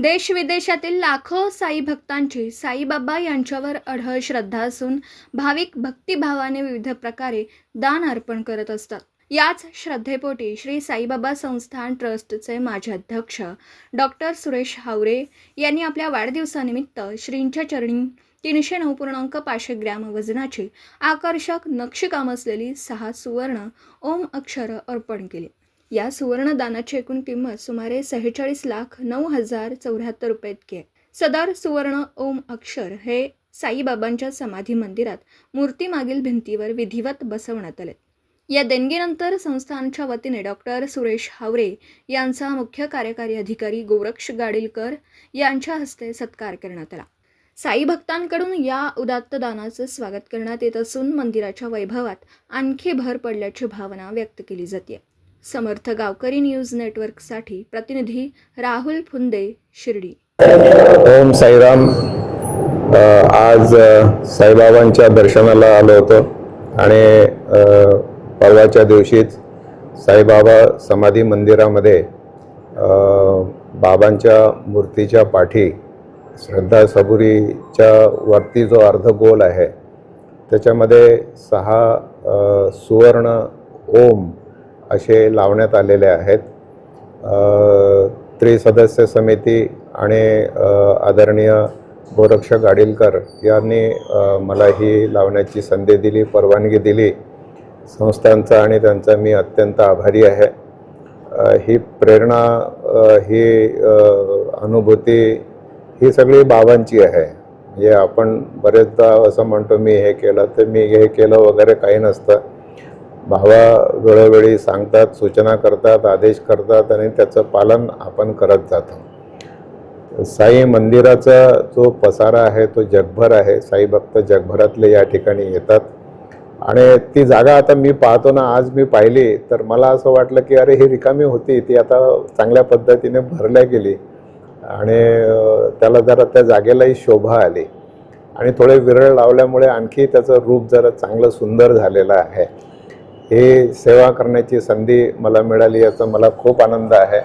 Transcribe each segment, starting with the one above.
देश-विदेशातील लाखो साई भक्तांची साईबाबा यांच्यावर अढळ श्रद्धा असून भाविक भक्तिभावाने विविध प्रकारे दान अर्पण करत असतात। याच श्रद्धेपोटी श्री साईबाबा संस्थान ट्रस्टचे माजी अध्यक्ष डॉक्टर सुरेश हावरे यांनी आपल्या वाढदिवसानिमित्त श्रींच्या चरणी 309.5 ग्रॅम वजनाची आकर्षक नक्षीकाम असलेली 6 सुवर्ण ओम अक्षर अर्पण केली। या सुवर्ण दानाची एकूण किंमत सुमारे 46,09,074 रुपये इतकी आहे। सदर सुवर्ण ओम अक्षर हे साईबाबांच्या समाधी मंदिरात मूर्तीमागील भिंतीवर विधिवत बसवण्यात आले। या देणगीनंतर संस्थानच्या वतीने डॉक्टर सुरेश हावरे यांचा मुख्य कार्यकारी अधिकारी गोरक्ष गाडीलकर यांच्या हस्ते सत्कार करण्यात आला। साई भक्तांकडून या उदात्त दानाचे स्वागत करण्यात येत असून मंदिराच्या वैभवात आणखी भर पडल्याची भावना व्यक्त केली जाते। समर्थ गावकरी न्यूज नेटवर्कसाठी प्रतिनिधी राहुल फुंदे, शिर्डी। ओम साईराम। आज साईबाबांच्या दर्शनाला आलो होतो आणि परवाच्या दिवशीच साईबाबा समाधी मंदिरामध्ये बाबांच्या मूर्तीच्या पाठी श्रद्धा सबुरीच्या वरती जो अर्धगोल आहे त्याच्यामध्ये 6 सुवर्ण ओम असे लावण्यात आलेले आहेत। त्रिसदस्य समिती आणि आदरणीय गोरक्ष गाडीलकर यांनी मला ही लावण्याची संधी दिली, परवानगी दिली। संस्थांचा आणि त्यांचा मी अत्यंत आभारी आहे। ही प्रेरणा, ही अनुभूती ही सगळी बाबांची आहे। म्हणजे आपण बरेचदा असं म्हणतो मी हे केलं तर मी हे केलं वगैरे काही नसतं। बाबा वेळोवेळी सांगतात, सूचना करतात, आदेश करतात आणि त्याचं पालन आपण करत जातो। साई मंदिराचा जो पसारा आहे तो जगभर आहे। साई भक्त जगभरातले या ठिकाणी येतात आणि ती जागा आता मी पाहतो ना, आज मी पाहिली तर मला असं वाटलं की अरे ही रिकामी होती, ती आता चांगल्या पद्धतीने भरल्या गेली आणि त्याला जरा त्या जागेलाही शोभा आली आणि थोडे विरळ लावल्यामुळे आणखी त्याचं रूप जरा चांगलं सुंदर झालेलं आहे। ही सेवा करण्याची संधी मला मिळाली याचा मला खूप आनंद आहे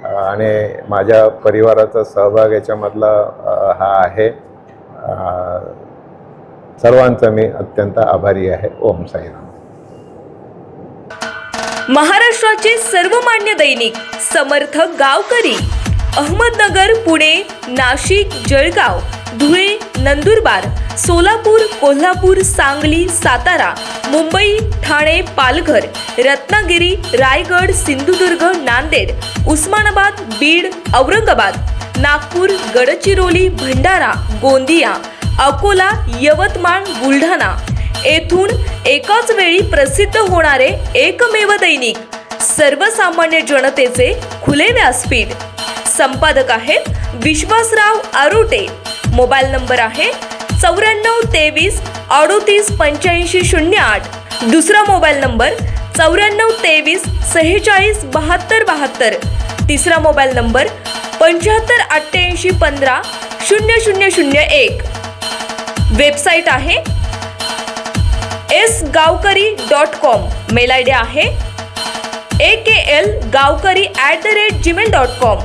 आणि माझ्या परिवाराचा सहभाग याच्यामधला हा आहे। सर्वांचा मी अत्यंत आभारी आहे। ओम साईराम। महाराष्ट्राचे सर्वमान्य दैनिक समर्थ गावकरी अहमदनगर, पुणे, नाशिक, जळगाव, धुळे, नंदुरबार, सोलापूर, कोल्हापूर, सांगली, सातारा, मुंबई, ठाणे, पालघर, रत्नागिरी, रायगड, सिंधुदुर्ग, नांदेड, उस्मानाबाद, बीड, औरंगाबाद, नागपूर, गडचिरोली, भंडारा, गोंदिया, अकोला, यवतमाळ, बुलढाणा येथून एकाच वेळी प्रसिद्ध होणारे एकमेव दैनिक सर्वसामान्य जनतेचे खुले व्यासपीठ। संपादक आहेत विश्वासराव आरोटे। मोबाईल नंबर आहे 9423 38 85 08। दुसरा मोबाईल नंबर 9423 46 72 72। तिसरा मोबाईल नंबर 75 88 15 0001। वेबसाईट आहे sgavkari.com। मेल आयडी आहे akl gavkari@gmail.com।